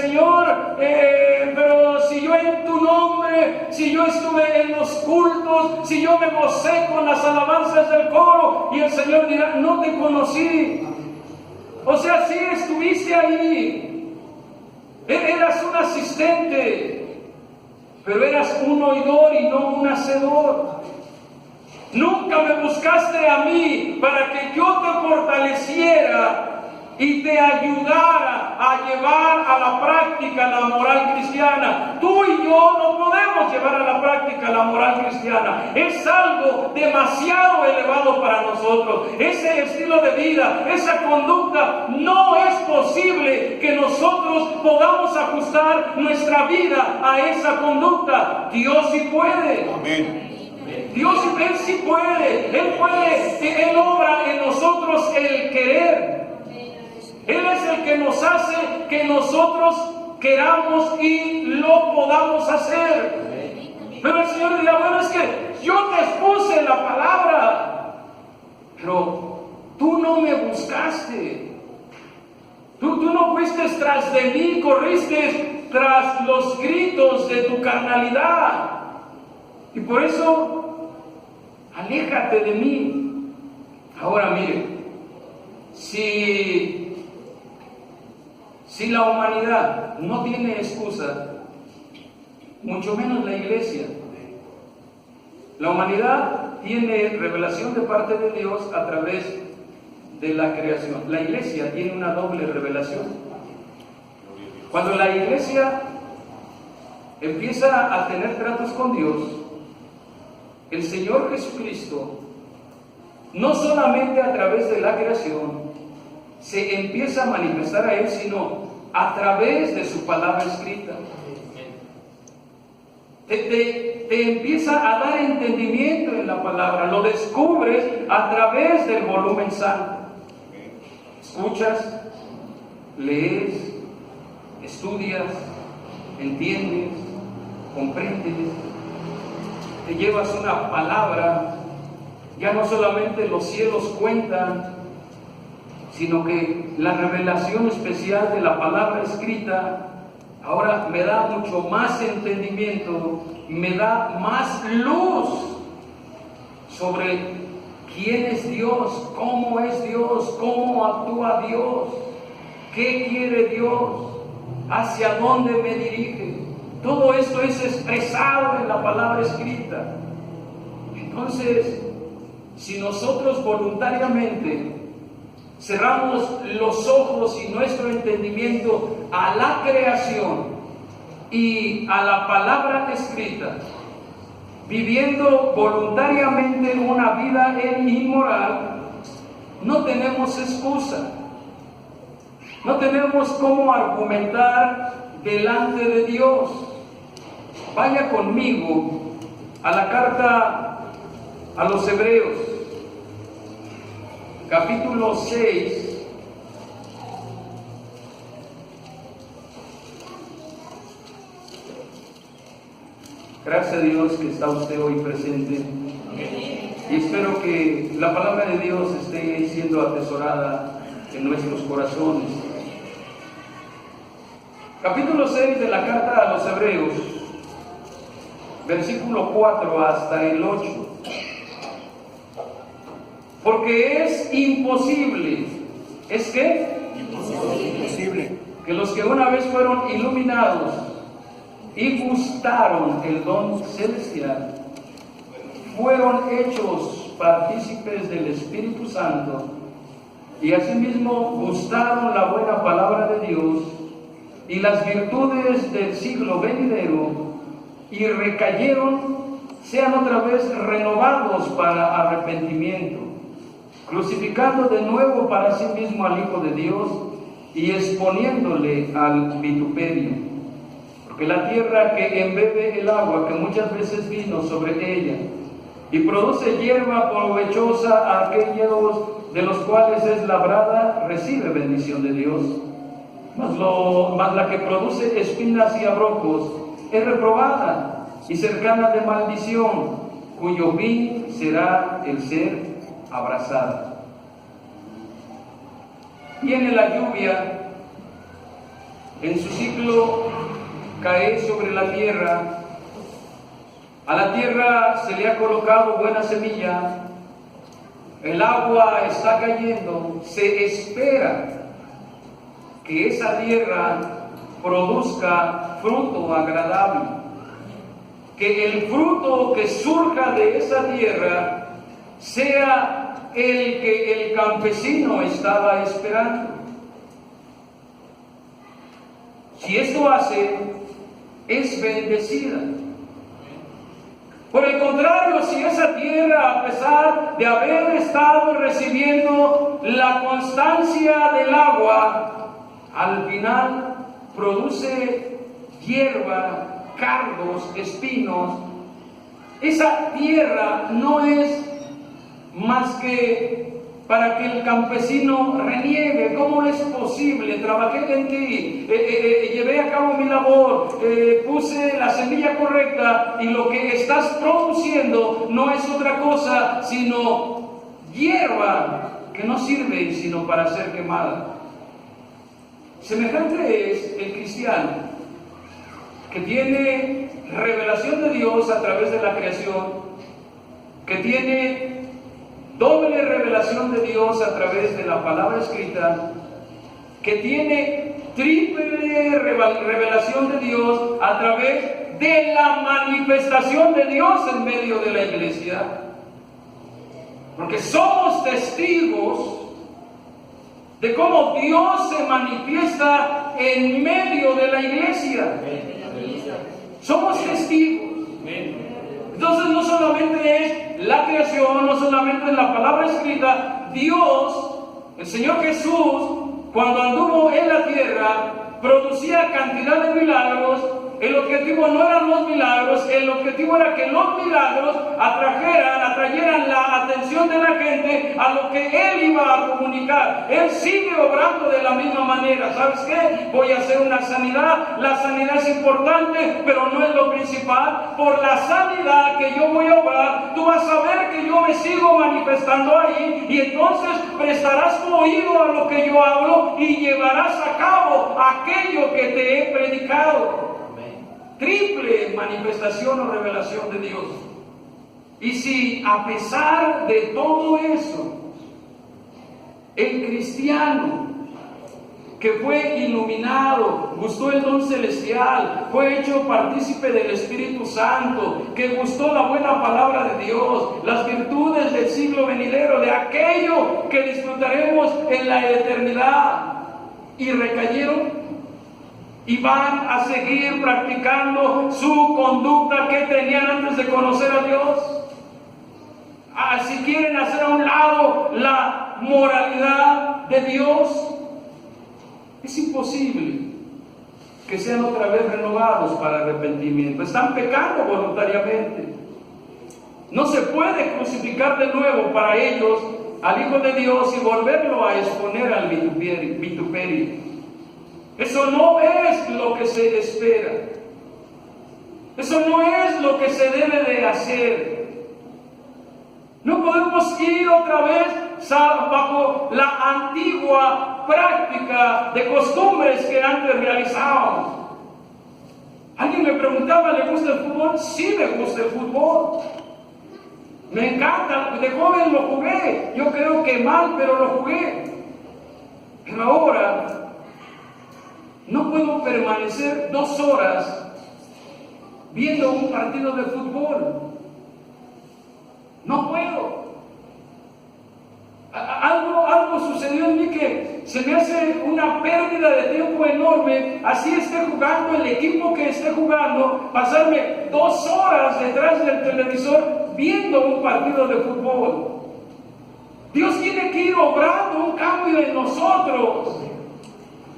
Señor, pero si yo en tu nombre, si yo estuve en los cultos, si yo me gocé con las alabanzas del coro, y el Señor dirá, no te conocí. O sea, sí estuviste ahí, eras un asistente, pero eras un oidor y no un hacedor. Nunca me buscaste a mí para que yo te fortaleciera y te ayudara a llevar a la práctica la moral cristiana. Tú y yo no podemos llevar a la práctica la moral cristiana. Es algo demasiado elevado para nosotros. Ese estilo de vida, esa conducta, no es posible que nosotros podamos ajustar nuestra vida a esa conducta. Dios sí puede. Amén. Dios, Él sí puede. Él puede, Él obra en nosotros el querer. Él es el que nos hace que nosotros queramos y lo podamos hacer. Pero el Señor dirá, bueno, es que yo te expuse la palabra, pero tú no me buscaste. Tú no fuiste tras de mí, corriste tras los gritos de tu carnalidad. Y por eso, aléjate de mí. Ahora mire, si la humanidad no tiene excusa, mucho menos la iglesia. La humanidad tiene revelación de parte de Dios a través de la creación. La iglesia tiene una doble revelación. Cuando la iglesia empieza a tener tratos con Dios, el Señor Jesucristo, no solamente a través de la creación, se empieza a manifestar a Él, sino a través de su palabra escrita. Te empieza a dar entendimiento en la palabra, lo descubres a través del volumen santo. Escuchas, lees, estudias, entiendes, comprendes, te llevas una palabra. Ya no solamente los cielos cuentan, sino que la revelación especial de la palabra escrita ahora me da mucho más entendimiento, me da más luz sobre quién es Dios, cómo actúa Dios, qué quiere Dios, hacia dónde me dirige. Todo esto es expresado en la palabra escrita. Entonces, si nosotros voluntariamente cerramos los ojos y nuestro entendimiento a la creación y a la palabra escrita, viviendo voluntariamente una vida inmoral, no tenemos excusa, no tenemos cómo argumentar delante de Dios. Vaya conmigo a la carta a los Hebreos, capítulo 6, gracias a Dios que está usted hoy presente. Y espero que la palabra de Dios esté siendo atesorada en nuestros corazones. Capítulo 6 de la carta a los Hebreos. versículo 4 hasta el 8. Porque es imposible, ¿es qué? Imposible. Que los que una vez fueron iluminados y gustaron el don celestial, fueron hechos partícipes del Espíritu Santo y asimismo gustaron la buena palabra de Dios y las virtudes del siglo venidero y recayeron, sean otra vez renovados para arrepentimiento, crucificando de nuevo para sí mismo al Hijo de Dios y exponiéndole al vituperio. Porque la tierra que embebe el agua que muchas veces vino sobre ella y produce hierba provechosa a aquellos de los cuales es labrada, recibe bendición de Dios. Mas la que produce espinas y abrojos es reprobada y cercana de maldición, cuyo fin será el ser abrazada. Viene la lluvia, en su ciclo cae sobre la tierra. A la tierra se le ha colocado buena semilla, el agua está cayendo, se espera que esa tierra produzca fruto agradable, que el fruto que surja de esa tierra sea el que el campesino estaba esperando. Si esto hace, es bendecida. Por el contrario, si esa tierra, a pesar de haber estado recibiendo la constancia del agua, al final produce hierba, cardos, espinos, esa tierra no es más que para que el campesino reniegue. ¿Cómo es posible? Trabajé en ti, llevé a cabo mi labor, puse la semilla correcta y lo que estás produciendo no es otra cosa sino hierba que no sirve sino para ser quemada. Semejante es el cristiano que tiene revelación de Dios a través de la creación, que tiene doble revelación de Dios a través de la palabra escrita, que tiene triple revelación de Dios a través de la manifestación de Dios en medio de la iglesia. Porque somos testigos de cómo Dios se manifiesta en medio de la iglesia. Somos testigos. Entonces no solamente es la creación, no solamente es la palabra escrita. Dios, el Señor Jesús, cuando anduvo en la tierra, producía cantidad de milagros. El objetivo no eran los milagros, el objetivo era que los milagros atrayeran la atención de la gente a lo que Él iba a comunicar. Él sigue obrando de la misma manera. ¿Sabes qué? Voy a hacer una sanidad. La sanidad es importante, pero no es lo principal. Por la sanidad que yo voy a obrar, tú vas a ver que yo me sigo manifestando ahí, y entonces prestarás tu oído a lo que yo hablo y llevarás a cabo aquello que te he predicado. Triple manifestación o revelación de Dios. Y si a pesar de todo eso, el cristiano que fue iluminado, gustó el don celestial, fue hecho partícipe del Espíritu Santo, que gustó la buena palabra de Dios, las virtudes del siglo venidero, de aquello que disfrutaremos en la eternidad, y recayeron, y van a seguir practicando su conducta que tenían antes de conocer a Dios. Si quieren hacer a un lado la moralidad de Dios, es imposible que sean otra vez renovados para arrepentimiento. Están pecando voluntariamente. No se puede crucificar de nuevo para ellos al Hijo de Dios y volverlo a exponer al vituperio. Eso no es lo que se espera. Eso no es lo que se debe de hacer. No podemos ir otra vez bajo la antigua práctica de costumbres que antes realizábamos. Alguien me preguntaba, ¿le gusta el fútbol? Sí, me gusta el fútbol. Me encanta, de joven lo jugué. Yo creo que mal, pero lo jugué. Pero ahora no puedo permanecer 2 horas viendo un partido de fútbol. No puedo. Algo sucedió en mí que se me hace una pérdida de tiempo enorme. Así esté jugando el equipo que esté jugando, pasarme 2 horas detrás del televisor viendo un partido de fútbol. Dios tiene que ir obrando un cambio en nosotros.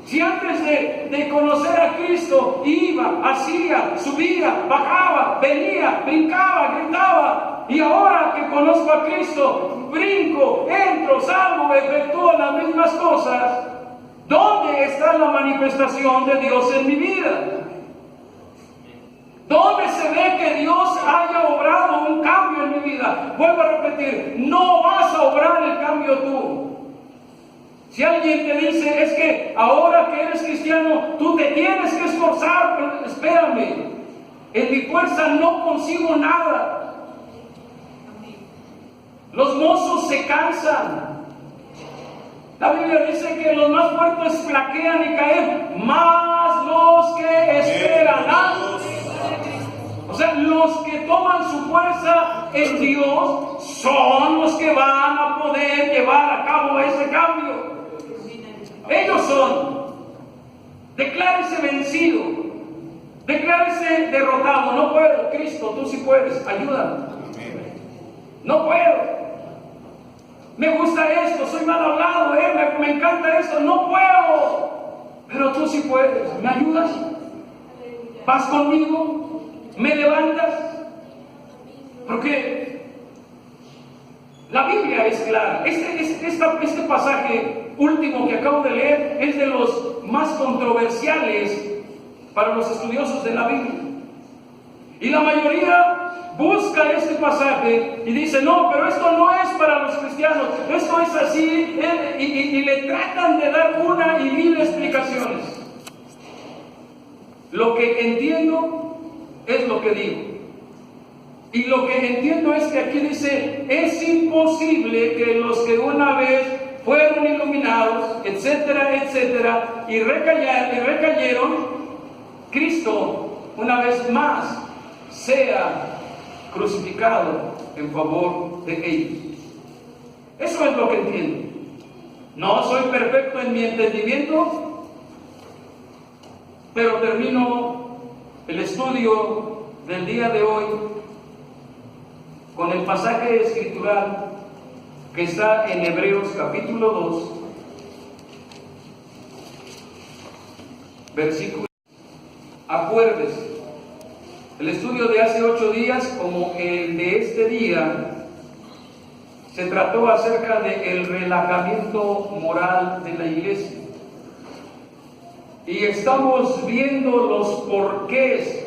Si antes de conocer a Cristo iba, hacía, subía, bajaba, venía, brincaba, gritaba, y ahora que conozco a Cristo, brinco, entro, salgo, efectúo las mismas cosas, ¿dónde está la manifestación de Dios en mi vida? ¿Dónde se ve que Dios haya obrado un cambio en mi vida? Vuelvo a repetir, no vas a obrar el cambio tú. Si alguien te dice, es que ahora que eres cristiano, tú te tienes que esforzar, pero espérame, en mi fuerza no consigo nada. Los mozos se cansan. La Biblia dice que los más fuertes flaquean y caen, más los que esperan. O sea, los que toman su fuerza en Dios son los que van a poder llevar a cabo ese cambio. Ellos son. Declárese vencido. Declárese derrotado. No puedo. Cristo, tú sí puedes. Ayúdame. No puedo. Me gusta esto. Soy mal hablado. Me encanta esto. No puedo. Pero tú sí puedes. ¿Me ayudas? ¿Vas conmigo? ¿Me levantas? Porque la Biblia es clara. Este pasaje último que acabo de leer es de los más controversiales para los estudiosos de la Biblia. Y la mayoría busca este pasaje y dice, no, pero esto no es para los cristianos, esto es así, y le tratan de dar una y mil explicaciones. Lo que entiendo es lo que digo. Y lo que entiendo es que aquí dice, es imposible que los que una vez fueron iluminados, etcétera, etcétera, y recayeron, Cristo una vez más sea crucificado en favor de ellos. Eso es lo que entiendo. No soy perfecto en mi entendimiento, pero termino el estudio del día de hoy con el pasaje escritural que está en Hebreos capítulo 2, versículo. Acuérdese, el estudio de hace 8 días, como el de este día, se trató acerca del relajamiento moral de la iglesia. Y estamos viendo los porqués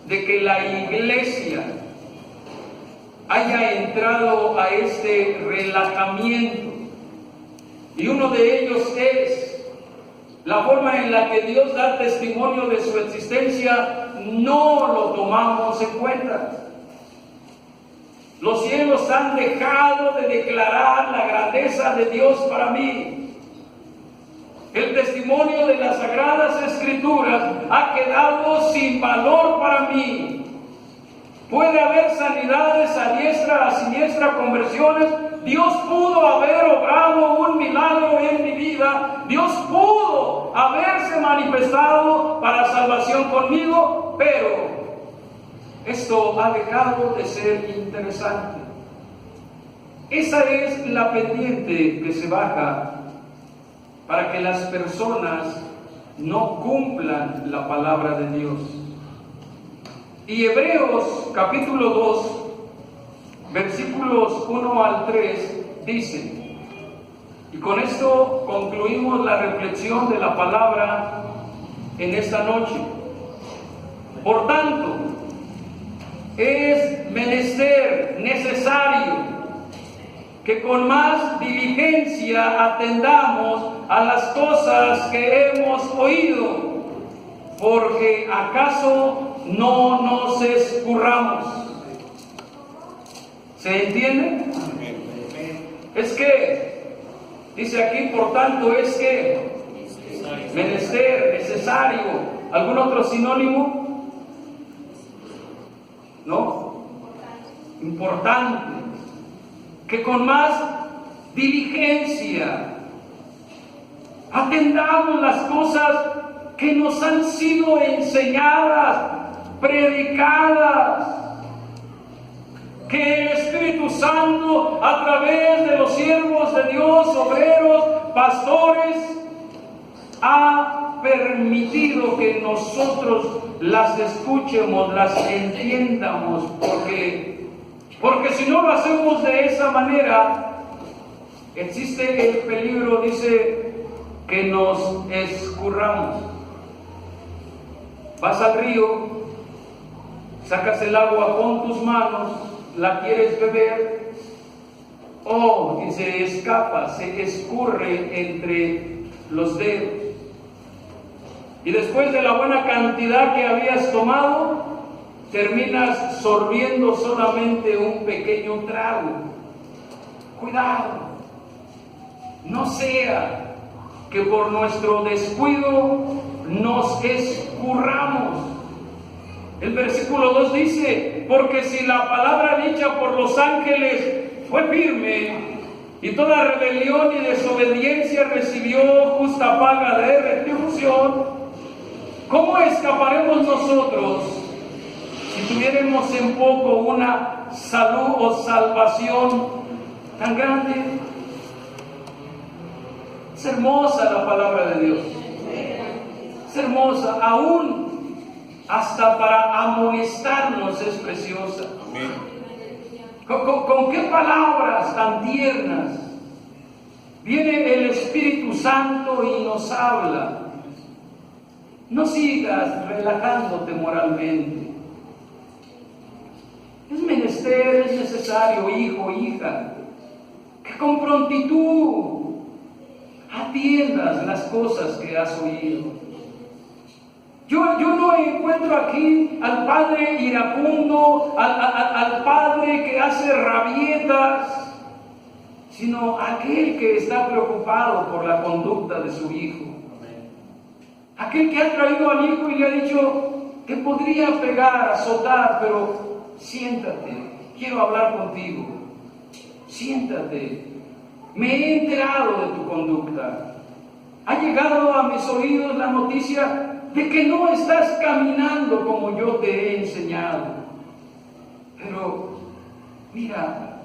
de que la iglesia haya entrado a este relajamiento. Y uno de ellos es la forma en la que Dios da testimonio de su existencia. No lo tomamos en cuenta. Los cielos han dejado de declarar la grandeza de Dios para mí. El testimonio de las Sagradas Escrituras ha quedado sin valor para mí. Puede haber sanidades a diestra, a siniestra, conversiones. Dios pudo haber obrado un milagro en mi vida. Dios pudo haberse manifestado para salvación conmigo, pero esto ha dejado de ser interesante. Esa es la pendiente que se baja para que las personas no cumplan la palabra de Dios. Y Hebreos capítulo 2, versículos 1 al 3 dice, y con esto concluimos la reflexión de la palabra en esta noche. Por tanto, es menester, necesario, que con más diligencia atendamos a las cosas que hemos oído, porque acaso no nos escurramos. ¿Se entiende? Es que, dice aquí, por tanto, es que menester, necesario. ¿Algún otro sinónimo? ¿No? Importante. Que con más diligencia atendamos las cosas que nos han sido enseñadas, predicadas, que el Espíritu Santo a través de los siervos de Dios, obreros, pastores, ha permitido que nosotros las escuchemos, las entiendamos, porque si no lo hacemos de esa manera, existe el peligro, dice, que nos escurramos. Vas al río, sacas el agua con tus manos, la quieres beber, y se escapa, se escurre entre los dedos. Y después de la buena cantidad que habías tomado, terminas sorbiendo solamente un pequeño trago. Cuidado, no sea que por nuestro descuido nos escurramos. El versículo 2 dice, porque si la palabra dicha por los ángeles fue firme, y toda rebelión y desobediencia recibió justa paga de retribución, ¿cómo escaparemos nosotros si tuviéramos en poco una salud o salvación tan grande? Es hermosa la palabra de Dios. Es hermosa, aún hasta para amonestarnos es preciosa. ¿Con qué palabras tan tiernas viene el Espíritu Santo y nos habla? No sigas relajándote moralmente. Es menester, es necesario, hijo, hija, que con prontitud atiendas las cosas que has oído. Yo no encuentro aquí al padre iracundo, al padre que hace rabietas, sino aquel que está preocupado por la conducta de su hijo. Aquel que ha traído al hijo y le ha dicho que podría pegar, azotar, pero siéntate, quiero hablar contigo. Siéntate, me he enterado de tu conducta. Ha llegado a mis oídos la noticia de que no estás caminando como yo te he enseñado. Pero, mira,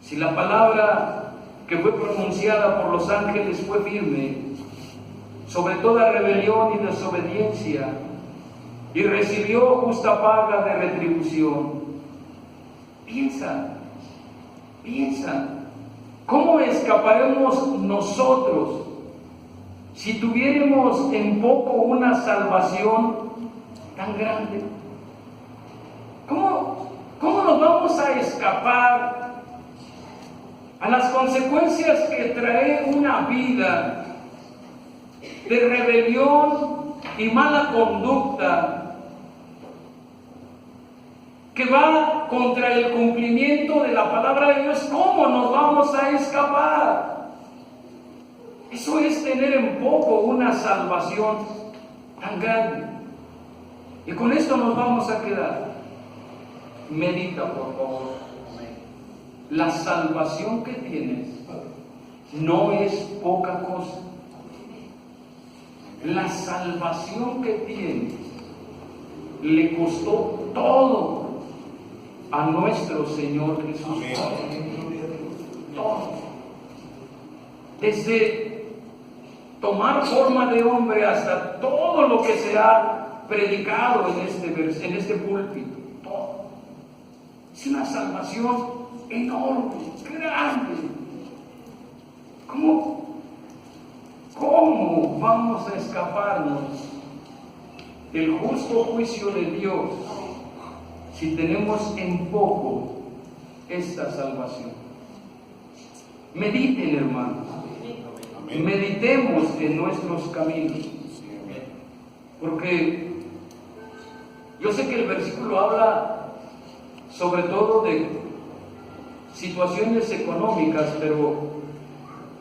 si la palabra que fue pronunciada por los ángeles fue firme, sobre toda rebelión y desobediencia, y recibió justa paga de retribución. Piensa, ¿cómo escaparemos nosotros si tuviéramos en poco una salvación tan grande? ¿Cómo nos vamos a escapar a las consecuencias que trae una vida de rebelión y mala conducta que va contra el cumplimiento de la palabra de Dios? ¿Cómo nos vamos a escapar? Eso es tener en poco una salvación tan grande. Y con esto nos vamos a quedar. Medita, por favor. La salvación que tienes no es poca cosa. La salvación que tienes le costó todo a nuestro Señor Jesús. Todo. Desde tomar forma de hombre hasta todo lo que se ha predicado en este púlpito. Todo. Es una salvación enorme, grande. ¿Cómo vamos a escaparnos del justo juicio de Dios si tenemos en poco esta salvación? Mediten, hermanos. Meditemos en nuestros caminos. Porque yo sé que el versículo habla sobre todo de situaciones económicas, pero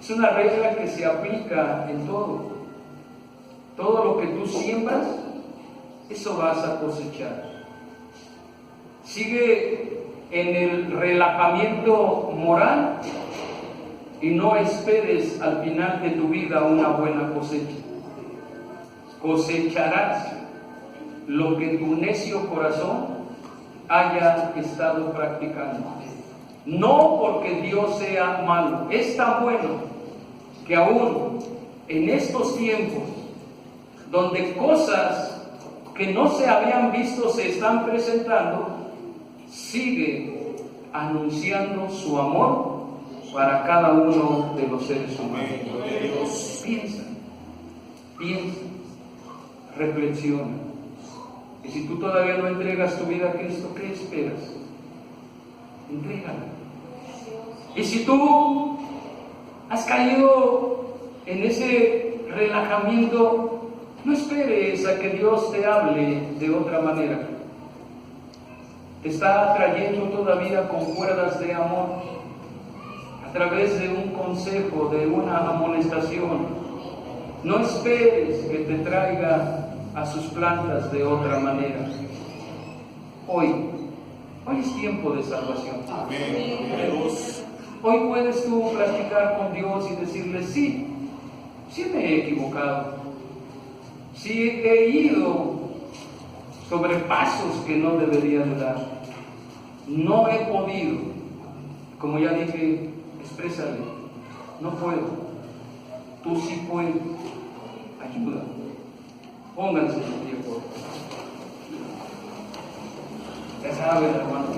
es una regla que se aplica en todo. Todo lo que tú siembras, eso vas a cosechar. Sigue en el relajamiento moral y no esperes al final de tu vida una buena cosecha. Cosecharás lo que tu necio corazón haya estado practicando. No porque Dios sea malo, es tan bueno que aún en estos tiempos donde cosas que no se habían visto se están presentando, sigue anunciando su amor para cada uno de los seres humanos. Piensa, reflexiona. Y si tú todavía no entregas tu vida a Cristo, ¿qué esperas? Entrégala. Y si tú has caído en ese relajamiento, no esperes a que Dios te hable de otra manera. Te está atrayendo todavía con cuerdas de amor, a través de un consejo, de una amonestación. No esperes que te traiga a sus plantas de otra manera. Hoy es tiempo de salvación. Hoy puedes tú platicar con Dios y decirle: sí me he equivocado, sí he ido sobre pasos que no debería de dar, no he podido, como ya dije, exprésale, no puedo, tú sí puedes, ayuda, pónganse en pie, por favor. Ya saben, hermano.